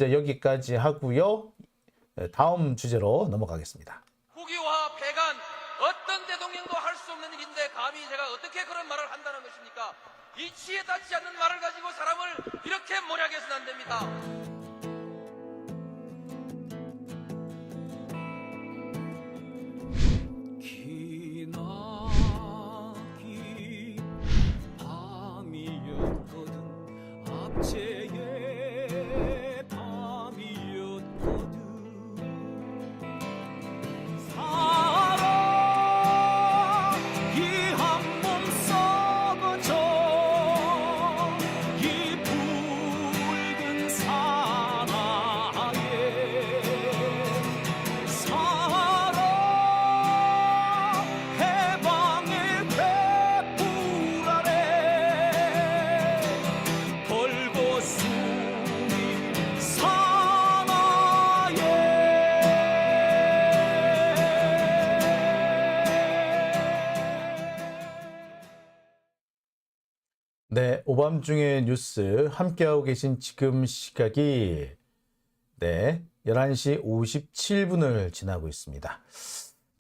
이제 여기까지 하고요. 다음 주제로 넘어가겠습니다. 후기와 배간 어떤 대통령도 할 수 없는 일인데 감히 제가 어떻게 그런 말을 한다는 것입니까? 이치에 닿지 않는 말을 가지고 사람을 이렇게 몰약해서는 안 됩니다. 기나긴 밤이었거든 압제의 밤이었거든 사랑이 한 몸 썩어져 이 붉은 사나에 사랑 해방의 횃불 아래 걸고 숨이 네, 오밤중의 뉴스 함께하고 계신 지금 시각이 11시 57분을 지나고 있습니다.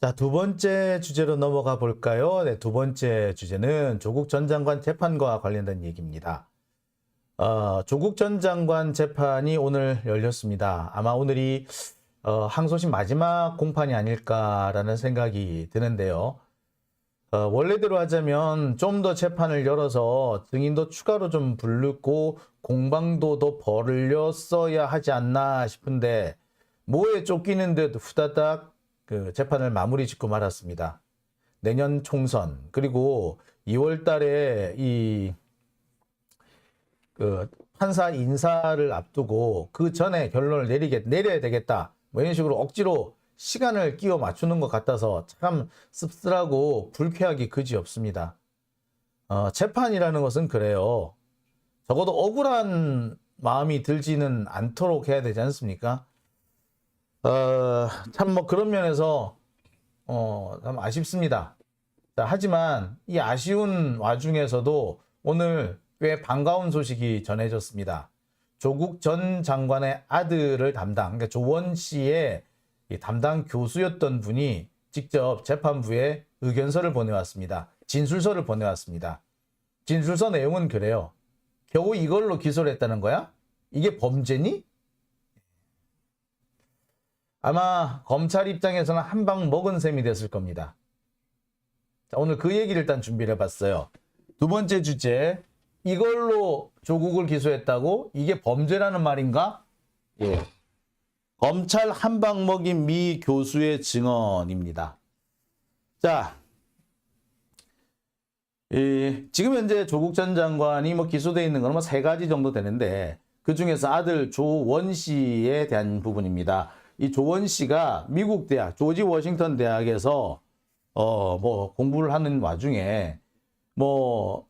자, 두 번째 주제로 넘어가 볼까요? 네, 두 번째 주제는 조국 전 장관 재판과 관련된 얘기입니다. 조국 전 장관 재판이 오늘 열렸습니다. 아마 오늘이 항소심 마지막 공판이 아닐까라는 생각이 드는데요. 원래대로 하자면 좀 더 재판을 열어서 증인도 추가로 좀 부르고 공방도 더 벌였어야 하지 않나 싶은데 뭐에 쫓기는 듯 후다닥 그 재판을 마무리 짓고 말았습니다. 내년 총선 그리고 2월 달에 이 판사 인사를 앞두고 그 전에 결론을 내려야 되겠다. 뭐 이런 식으로 억지로 시간을 끼워 맞추는 것 같아서 참 씁쓸하고 불쾌하기 그지없습니다. 재판이라는 것은 그래요. 적어도 억울한 마음이 들지는 않도록 해야 되지 않습니까? 참 뭐 그런 면에서 참 아쉽습니다. 자, 하지만 이 아쉬운 와중에서도 오늘 꽤 반가운 소식이 전해졌습니다. 조국 전 장관의 아들을 그러니까 조원 씨의 이 담당 교수였던 분이 직접 재판부에 의견서를 보내왔습니다. 진술서를 보내왔습니다. 진술서 내용은 그래요. 겨우 이걸로 기소를 했다는 거야? 이게 범죄니? 아마 검찰 입장에서는 한 방 먹은 셈이 됐을 겁니다. 자, 오늘 그 얘기를 일단 준비를 해봤어요. 두 번째 주제, 이걸로 조국을 기소했다고? 이게 범죄라는 말인가? 예. 검찰 한 방 먹인 미 교수의 증언입니다. 자, 지금 현재 조국 전 장관이 뭐 기소되어 있는 건 뭐 3가지 정도 되는데 그 중에서 아들 조원 씨에 대한 부분입니다. 이 조원 씨가 미국 대학 조지 워싱턴 대학에서 뭐 공부를 하는 와중에 뭐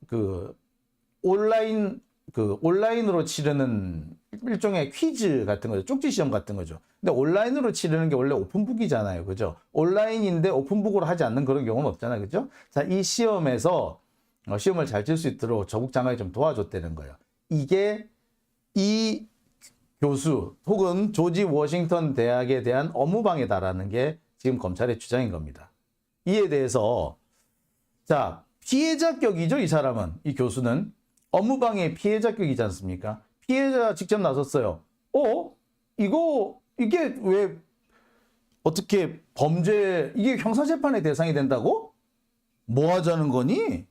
온라인으로 치르는 일종의 퀴즈 같은 거죠. 쪽지 시험 같은 거죠. 근데 온라인으로 치르는 게 원래 오픈북이잖아요. 그죠? 온라인인데 오픈북으로 하지 않는 그런 경우는 없잖아요. 그죠? 자, 이 시험에서 시험을 잘 칠 수 있도록 조국 장관이 좀 도와줬다는 거예요. 이게 이 교수 혹은 조지 워싱턴 대학에 대한 업무방해다라는 게 지금 검찰의 주장인 겁니다. 이에 대해서 자, 피해자격이죠. 이 사람은, 이 교수는 업무방해 피해자격이지 않습니까? 피해자 직접 나섰어요. 이게 왜 어떻게 범죄, 이게 형사재판의 대상이 된다고? 뭐 하자는 거니?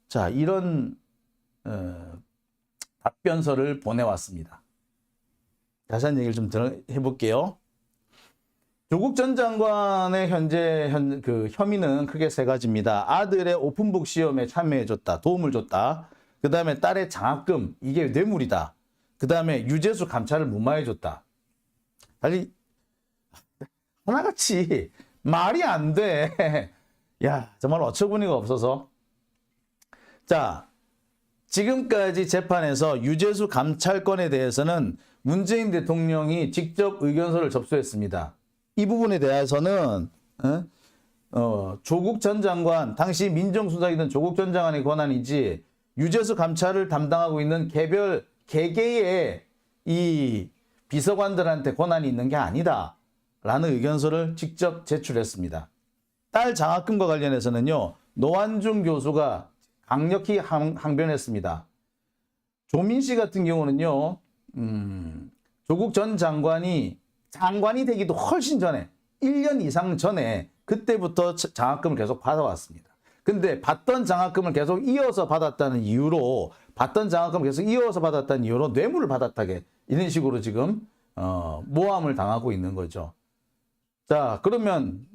자, 이런 답변서를 보내왔습니다. 다시 한 얘기를 좀 해볼게요. 조국 전 장관의 현재 혐의는 크게 3가지입니다. 아들의 오픈북 시험에 참여해줬다. 도움을 줬다. 그 다음에 딸의 장학금. 이게 뇌물이다. 그 다음에 유재수 감찰을 무마해줬다. 사실 하나같이 말이 안 돼. 야, 정말 어처구니가 없어서. 자, 지금까지 재판에서 유재수 감찰권에 대해서는 문재인 대통령이 직접 의견서를 접수했습니다. 이 부분에 대해서는 조국 전 장관, 당시 민정수석이던 조국 전 장관의 권한이지 유재수 감찰을 담당하고 있는 개별 개개의 이 비서관들한테 권한이 있는 게 아니다 라는 의견서를 직접 제출했습니다. 딸 장학금과 관련해서는요, 노환중 교수가 강력히 항변했습니다. 조민 씨 같은 경우는요, 조국 전 장관이 되기도 훨씬 전에 1년 이상 전에 그때부터 장학금을 계속 받아왔습니다. 근데 받던 장학금을 계속 이어서 받았다는 이유로 뇌물을 받았다게 이런 식으로 지금 모함을 당하고 있는 거죠. 자, 그러면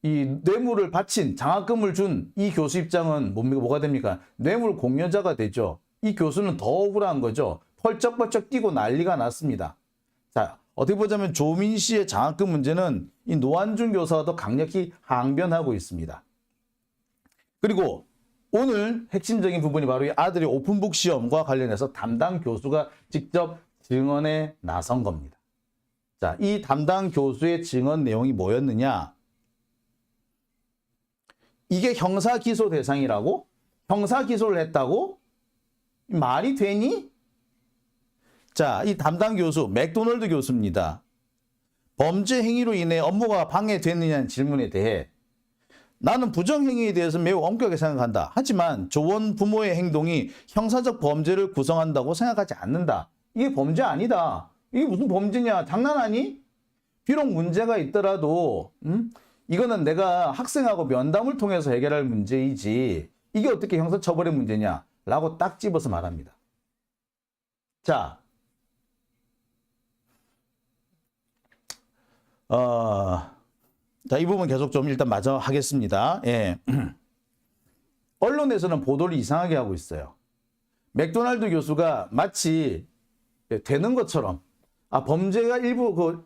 이 뇌물을 바친 장학금을 준 이 교수 입장은 뭐가 됩니까? 뇌물 공여자가 되죠. 이 교수는 더 억울한 거죠. 펄쩍펄쩍 뛰고 난리가 났습니다. 자, 어떻게 보자면 조민 씨의 장학금 문제는 이 노환중 교사가 더 강력히 항변하고 있습니다. 그리고 오늘 핵심적인 부분이 바로 이 아들의 오픈북 시험과 관련해서 담당 교수가 직접 증언에 나선 겁니다. 자, 이 담당 교수의 증언 내용이 뭐였느냐? 이게 형사 기소 대상이라고? 형사 기소를 했다고? 말이 되니? 자, 이 담당 교수, 맥도널드 교수입니다. 범죄 행위로 인해 업무가 방해됐느냐는 질문에 대해 나는 부정행위에 대해서 매우 엄격하게 생각한다. 하지만 조원 부모의 행동이 형사적 범죄를 구성한다고 생각하지 않는다. 이게 범죄 아니다. 이게 무슨 범죄냐? 장난하니? 비록 문제가 있더라도 이거는 내가 학생하고 면담을 통해서 해결할 문제이지 이게 어떻게 형사처벌의 문제냐? 라고 딱 집어서 말합니다. 자, 이 부분 계속 좀 일단 마저 하겠습니다. 예. 언론에서는 보도를 이상하게 하고 있어요. 맥도날드 교수가 마치 되는 것처럼, 범죄가 일부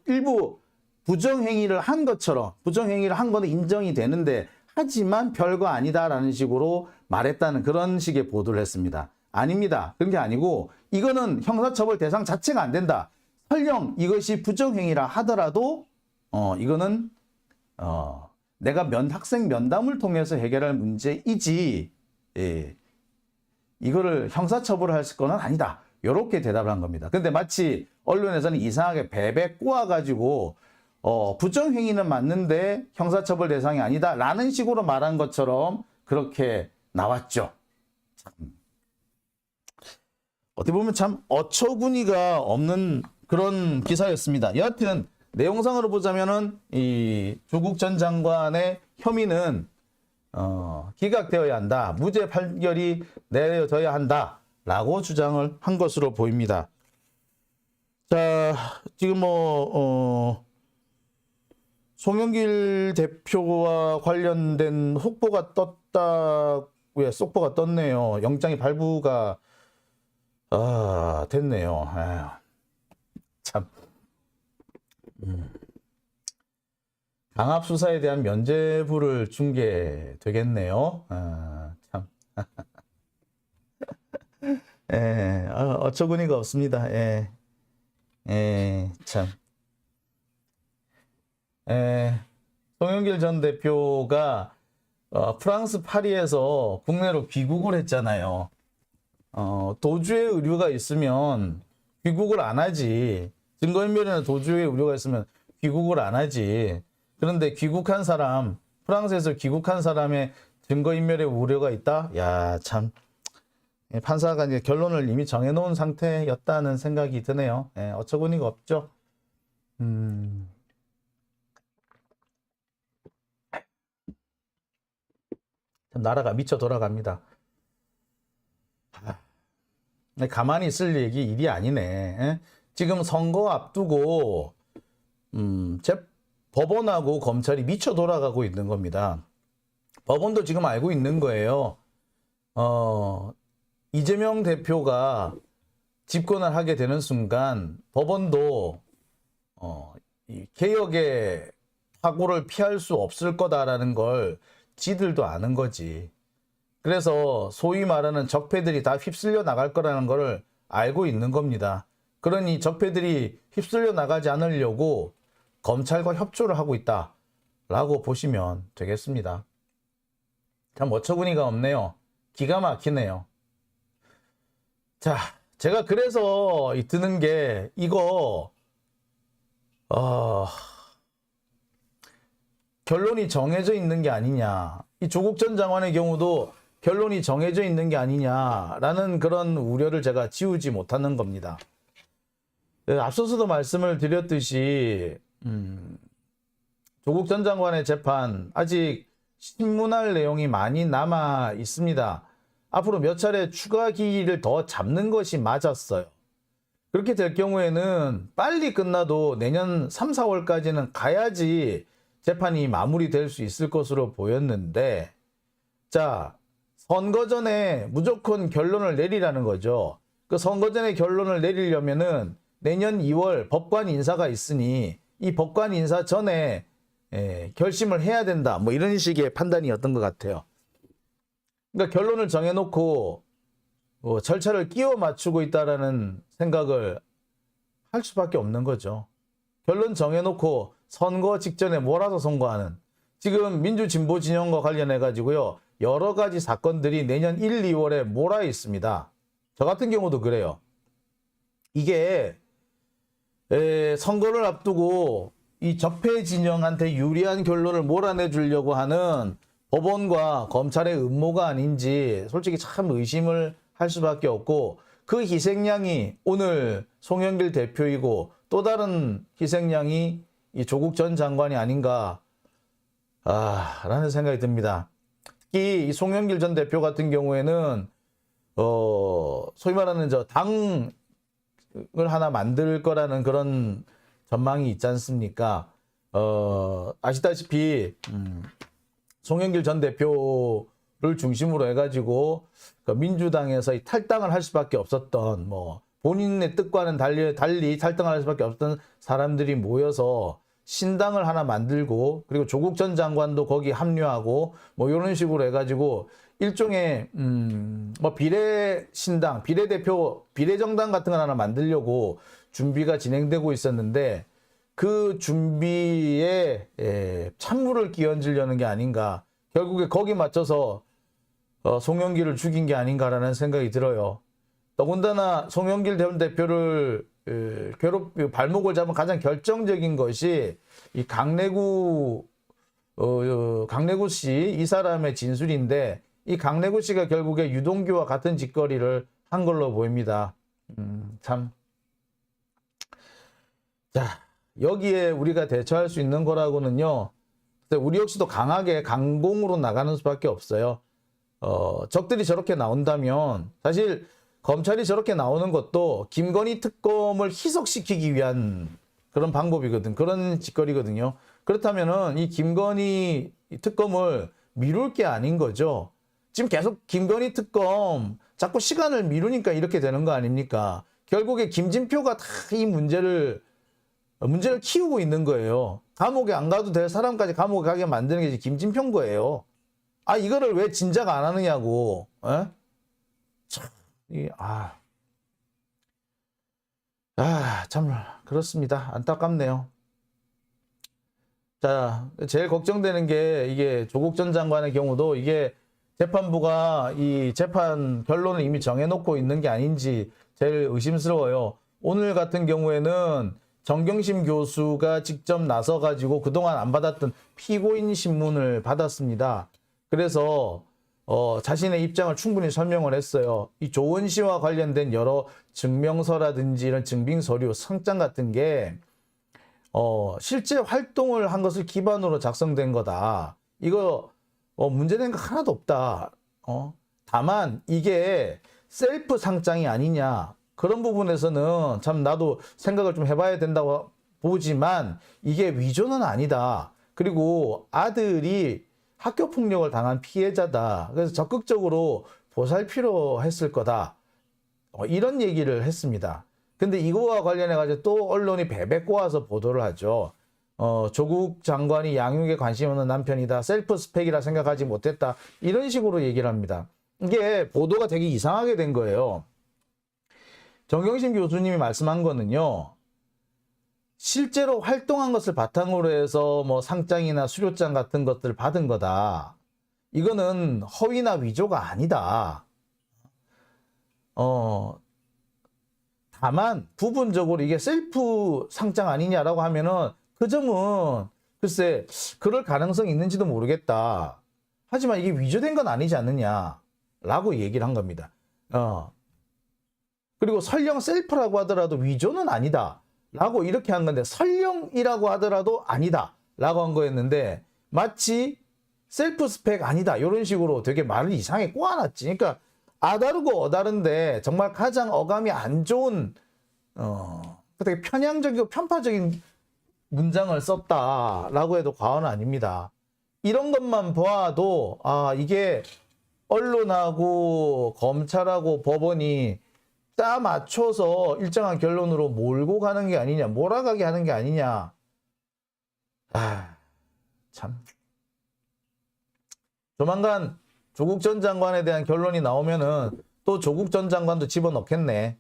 부정행위를 한 것처럼, 부정행위를 한 거는 인정이 되는데, 하지만 별거 아니다라는 식으로 말했다는 그런 식의 보도를 했습니다. 아닙니다. 그런 게 아니고, 이거는 형사처벌 대상 자체가 안 된다. 설령 이것이 부정행위라 하더라도, 이거는 내가 학생 면담을 통해서 해결할 문제이지, 예, 이거를 형사처벌을 할 거는 아니다. 이렇게 대답을 한 겁니다. 근데 마치 언론에서는 이상하게 베베 꼬아가지고 부정행위는 맞는데 형사처벌 대상이 아니다 라는 식으로 말한 것처럼 그렇게 나왔죠. 참. 어떻게 보면 참 어처구니가 없는 그런 기사였습니다. 여하튼 내용상으로 보자면은 이 조국 전 장관의 혐의는 기각되어야 한다. 무죄 판결이 내려져야 한다라고 주장을 한 것으로 보입니다. 자, 지금 송영길 대표와 관련된 속보가 속보가 떴네요. 영장이 발부가 됐네요. 참. 강압 수사에 대한 면죄부를 준 게 되겠네요. 참. 예, 어처구니가 없습니다. 예, 참. 송영길 전 대표가 프랑스 파리에서 국내로 귀국을 했잖아요. 도주의 의료가 있으면 귀국을 안 하지. 증거인멸이나 도주의 우려가 있으면 귀국을 안 하지. 그런데 귀국한 사람, 프랑스에서 귀국한 사람의 증거인멸의 우려가 있다? 야, 참. 판사가 이제 결론을 이미 정해놓은 상태였다는 생각이 드네요. 어처구니가 없죠. 참 나라가 미쳐 돌아갑니다. 가만히 있을 일이 아니네. 지금 선거 앞두고 법원하고 검찰이 미쳐 돌아가고 있는 겁니다. 법원도 지금 알고 있는 거예요. 이재명 대표가 집권을 하게 되는 순간 법원도 이 개혁의 사고를 피할 수 없을 거다라는 걸 지들도 아는 거지. 그래서 소위 말하는 적폐들이 다 휩쓸려 나갈 거라는 걸 알고 있는 겁니다. 그러니 적폐들이 휩쓸려 나가지 않으려고 검찰과 협조를 하고 있다라고 보시면 되겠습니다. 참 어처구니가 없네요. 기가 막히네요. 자, 제가 그래서 드는 게 이거 결론이 정해져 있는 게 아니냐. 이 조국 전 장관의 경우도 결론이 정해져 있는 게 아니냐라는 그런 우려를 제가 지우지 못하는 겁니다. 앞서서도 말씀을 드렸듯이 조국 전 장관의 재판 아직 신문할 내용이 많이 남아 있습니다. 앞으로 몇 차례 추가 기일을 더 잡는 것이 맞았어요. 그렇게 될 경우에는 빨리 끝나도 내년 3, 4월까지는 가야지 재판이 마무리될 수 있을 것으로 보였는데, 자, 선거 전에 무조건 결론을 내리라는 거죠. 그 선거 전에 결론을 내리려면은 내년 2월 법관 인사가 있으니 이 법관 인사 전에 결심을 해야 된다. 뭐 이런 식의 판단이었던 것 같아요. 그러니까 결론을 정해놓고 절차를 끼워 맞추고 있다라는 생각을 할 수밖에 없는 거죠. 결론 정해놓고 선거 직전에 몰아서 선거하는, 지금 민주진보 진영과 관련해 가지고요 여러 가지 사건들이 내년 1, 2월에 몰아 있습니다. 저 같은 경우도 그래요. 이게 선거를 앞두고 이 적폐 진영한테 유리한 결론을 몰아내 주려고 하는 법원과 검찰의 음모가 아닌지 솔직히 참 의심을 할 수밖에 없고, 그 희생양이 오늘 송영길 대표이고 또 다른 희생양이 이 조국 전 장관이 아닌가 라는 생각이 듭니다. 특히 이 송영길 전 대표 같은 경우에는 소위 말하는 저 당을 하나 만들 거라는 그런 전망이 있지 않습니까? 아시다시피 송영길 전 대표를 중심으로 해가지고 민주당에서 이 탈당을 할 수밖에 없었던, 뭐 본인의 뜻과는 달리 탈당을 할 수밖에 없었던 사람들이 모여서 신당을 하나 만들고, 그리고 조국 전 장관도 거기 합류하고 뭐 이런 식으로 해가지고 일종의 뭐 비례신당, 비례대표, 비례정당 같은 걸 하나 만들려고 준비가 진행되고 있었는데, 그 준비에 찬물을 끼얹으려는 게 아닌가, 결국에 거기 맞춰서 송영길을 죽인 게 아닌가라는 생각이 들어요. 더군다나 송영길 전 대표를 발목을 잡은 가장 결정적인 것이 이 강내구 씨, 이 사람의 진술인데, 이 강내구 씨가 결국에 유동규와 같은 짓거리를 한 걸로 보입니다. 참. 자, 여기에 우리가 대처할 수 있는 거라고는요, 우리 역시도 강하게 강공으로 나가는 수밖에 없어요. 적들이 저렇게 나온다면, 사실 검찰이 저렇게 나오는 것도 김건희 특검을 희석시키기 위한 그런 방법이거든, 그런 짓거리거든요. 그렇다면은 이 김건희 특검을 미룰 게 아닌 거죠. 지금 계속 김건희 특검 자꾸 시간을 미루니까 이렇게 되는 거 아닙니까? 결국에 김진표가 다 이 문제를 키우고 있는 거예요. 감옥에 안 가도 될 사람까지 감옥에 가게 만드는 게 김진표인 거예요. 이거를 왜 진작 안 하느냐고. 참, 참 그렇습니다. 안타깝네요. 자, 제일 걱정되는 게 이게 조국 전 장관의 경우도 이게 재판부가 이 재판 결론을 이미 정해놓고 있는 게 아닌지 제일 의심스러워요. 오늘 같은 경우에는 정경심 교수가 직접 나서가지고 그동안 안 받았던 피고인 신문을 받았습니다. 그래서 자신의 입장을 충분히 설명을 했어요. 이 조은 씨와 관련된 여러 증명서라든지 이런 증빙 서류, 성장 같은 게 실제 활동을 한 것을 기반으로 작성된 거다. 이거 문제된 거 하나도 없다. 다만 이게 셀프 상장이 아니냐, 그런 부분에서는 참 나도 생각을 좀 해봐야 된다고 보지만, 이게 위조는 아니다. 그리고 아들이 학교 폭력을 당한 피해자다. 그래서 적극적으로 보살피려 했을 거다. 이런 얘기를 했습니다. 근데 이거와 관련해 가지고 또 언론이 베베 꼬아서 보도를 하죠. 조국 장관이 양육에 관심 없는 남편이다, 셀프 스펙이라 생각하지 못했다, 이런 식으로 얘기를 합니다. 이게 보도가 되게 이상하게 된 거예요. 정경심 교수님이 말씀한 거는요, 실제로 활동한 것을 바탕으로 해서 뭐 상장이나 수료장 같은 것들을 받은 거다. 이거는 허위나 위조가 아니다. 다만 부분적으로 이게 셀프 상장 아니냐라고 하면은 그 점은 글쎄 그럴 가능성이 있는지도 모르겠다. 하지만 이게 위조된 건 아니지 않느냐라고 얘기를 한 겁니다. 그리고 설령 셀프라고 하더라도 위조는 아니다 라고 이렇게 한 건데, 설령이라고 하더라도 아니다 라고 한 거였는데 마치 셀프 스펙 아니다 이런 식으로 되게 말을 이상하게 꼬아놨지. 그러니까 아다르고 어다른데 정말 가장 어감이 안 좋은 되게 편향적이고 편파적인 문장을 썼다라고 해도 과언은 아닙니다. 이런 것만 보아도 이게 언론하고 검찰하고 법원이 짜 맞춰서 일정한 결론으로 몰고 가는 게 아니냐, 몰아가게 하는 게 아니냐. 참. 조만간 조국 전 장관에 대한 결론이 나오면은 또 조국 전 장관도 집어넣겠네.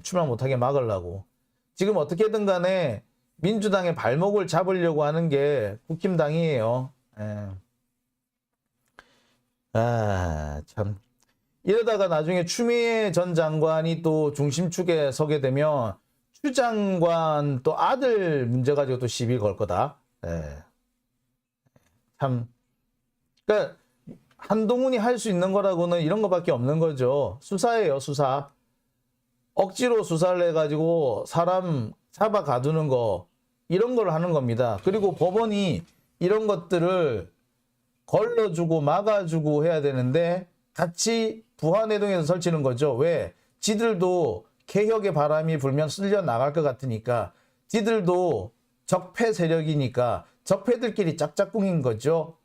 출마 못하게 막으려고. 지금 어떻게든 간에 민주당의 발목을 잡으려고 하는 게 국힘당이에요. 참. 이러다가 나중에 추미애 전 장관이 또 중심축에 서게 되면 추 장관 또 아들 문제 가지고 또 시비 걸 거다. 참. 그러니까 한동훈이 할 수 있는 거라고는 이런 거밖에 없는 거죠. 수사예요, 수사. 억지로 수사를 해가지고 사람 잡아 가두는 거, 이런 걸 하는 겁니다. 그리고 법원이 이런 것들을 걸러주고 막아주고 해야 되는데 같이 부하내동에서 설치는 거죠. 왜? 지들도 개혁의 바람이 불면 쓸려 나갈 것 같으니까, 지들도 적폐 세력이니까 적폐들끼리 짝짝꿍인 거죠.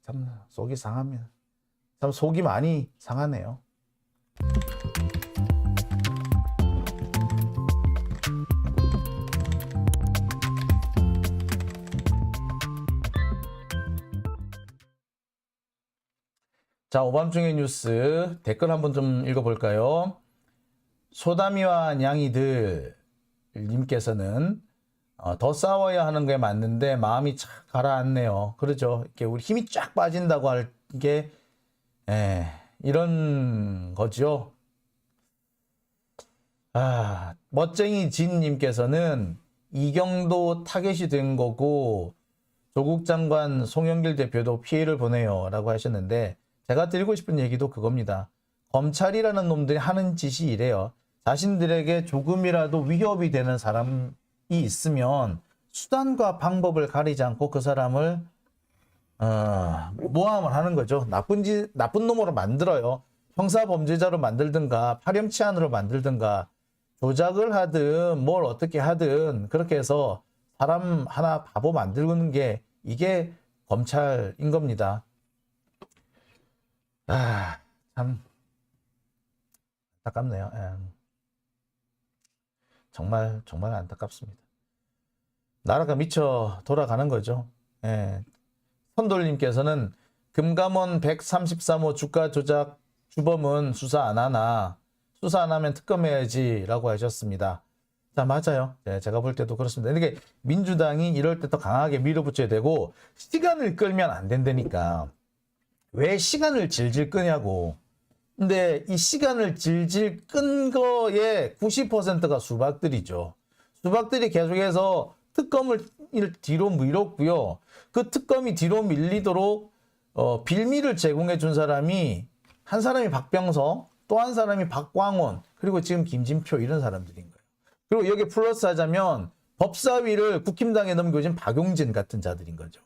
참 속이 상합니다. 참 속이 많이 상하네요. 자, 오밤중의 뉴스 댓글 한번 좀 읽어볼까요? 소담이와 냥이들 님께서는 더 싸워야 하는 게 맞는데 마음이 착 가라앉네요. 그러죠. 이렇게 우리 힘이 쫙 빠진다고 할 게 이런 거죠. 멋쟁이 진님께서는 이경도 타겟이 된 거고 조국 장관 송영길 대표도 피해를 보내요 라고 하셨는데, 제가 드리고 싶은 얘기도 그겁니다. 검찰이라는 놈들이 하는 짓이 이래요. 자신들에게 조금이라도 위협이 되는 사람이 있으면 수단과 방법을 가리지 않고 그 사람을 모함을 하는 거죠. 나쁜 놈으로 만들어요. 형사범죄자로 만들든가 파렴치한으로 만들든가 조작을 하든 뭘 어떻게 하든 그렇게 해서 사람 하나 바보 만들는 게 이게 검찰인 겁니다. 참 안타깝네요. 정말 안타깝습니다. 나라가 미쳐 돌아가는 거죠. 선돌님께서는 금감원 133호 주가 조작 주범은 수사 안 하나, 수사 안 하면 특검해야지 라고 하셨습니다. 자, 맞아요. 제가 볼 때도 그렇습니다. 이게 민주당이 이럴 때 더 강하게 밀어붙여야 되고, 시간을 끌면 안 된다니까. 왜 시간을 질질 끄냐고. 근데 이 시간을 질질 끈 거에 90%가 수박들이죠. 수박들이 계속해서 특검을 뒤로 밀었고요. 그 특검이 뒤로 밀리도록 빌미를 제공해 준 사람이, 한 사람이 박병석, 또 한 사람이 박광원, 그리고 지금 김진표, 이런 사람들인 거예요. 그리고 여기 플러스 하자면 법사위를 국힘당에 넘겨준 박용진 같은 자들인 거죠.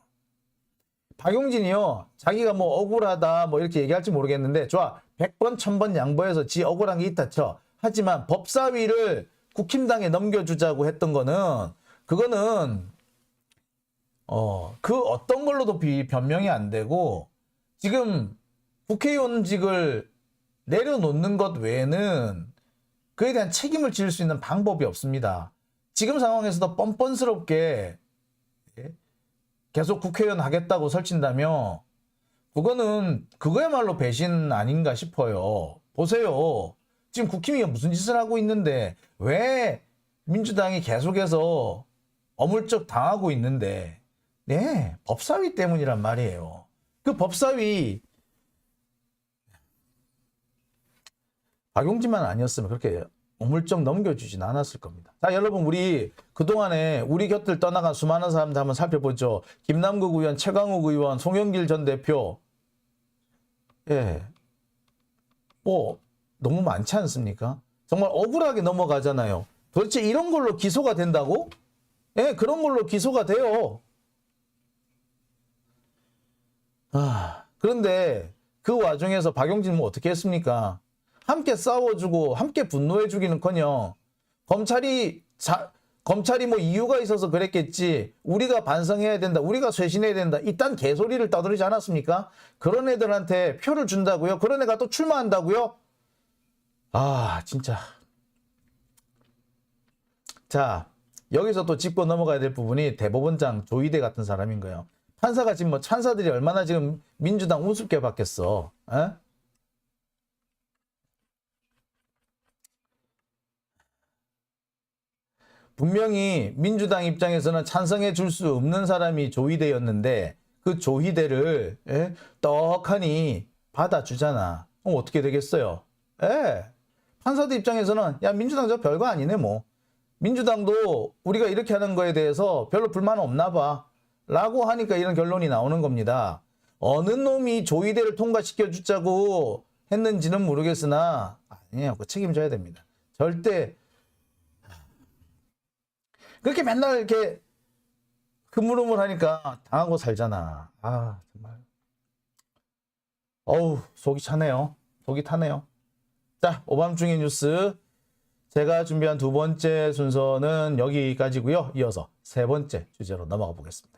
박용진이요, 자기가 뭐 억울하다 뭐 이렇게 얘기할지 모르겠는데, 좋아, 100번 1000번 양보해서 지 억울한 게 있다 쳐. 하지만 법사위를 국힘당에 넘겨주자고 했던 거는, 그거는 그 어떤 걸로도 변명이 안 되고, 지금 국회의원직을 내려놓는 것 외에는 그에 대한 책임을 지을 수 있는 방법이 없습니다. 지금 상황에서도 뻔뻔스럽게 계속 국회의원 하겠다고 설친다면 그거는 그거야말로 배신 아닌가 싶어요. 보세요. 지금 국힘이 무슨 짓을 하고 있는데 왜 민주당이 계속해서 어물쩍 당하고 있는데, 법사위 때문이란 말이에요. 그 법사위 박용진만 아니었으면 그렇게 우물쩍 넘겨주진 않았을 겁니다. 자, 여러분, 우리 그동안에 우리 곁을 떠나간 수많은 사람들 한번 살펴보죠. 김남국 의원, 최강욱 의원, 송영길 전 대표. 예. 뭐, 너무 많지 않습니까? 정말 억울하게 넘어가잖아요. 도대체 이런 걸로 기소가 된다고? 예, 그런 걸로 기소가 돼요. 그런데 그 와중에서 박용진은 뭐 어떻게 했습니까? 함께 싸워주고 함께 분노해주기는커녕 검찰이 뭐 이유가 있어서 그랬겠지, 우리가 반성해야 된다, 우리가 쇄신해야 된다, 이딴 개소리를 떠들지 않았습니까? 그런 애들한테 표를 준다고요? 그런 애가 또 출마한다고요? 진짜. 자, 여기서 또 짚고 넘어가야 될 부분이 대법원장 조희대 같은 사람인 거예요. 판사가 지금 뭐 판사들이 얼마나 지금 민주당 우습게 받겠어. 에? 분명히 민주당 입장에서는 찬성해 줄 수 없는 사람이 조희대였는데 그 조희대를 떡하니 받아주잖아. 그럼 어떻게 되겠어요? 판사들 입장에서는 야, 민주당 저 별거 아니네 뭐. 민주당도 우리가 이렇게 하는 거에 대해서 별로 불만 없나 봐 라고 하니까 이런 결론이 나오는 겁니다. 어느 놈이 조희대를 통과시켜 주자고 했는지는 모르겠으나 아니에요. 그 책임져야 됩니다. 절대 그렇게 맨날 이렇게 흐물흐물하니까 당하고 살잖아. 정말. 어우, 속이 차네요. 속이 타네요. 자, 오밤중의 뉴스. 제가 준비한 두 번째 순서는 여기까지고요. 이어서 세 번째 주제로 넘어가 보겠습니다.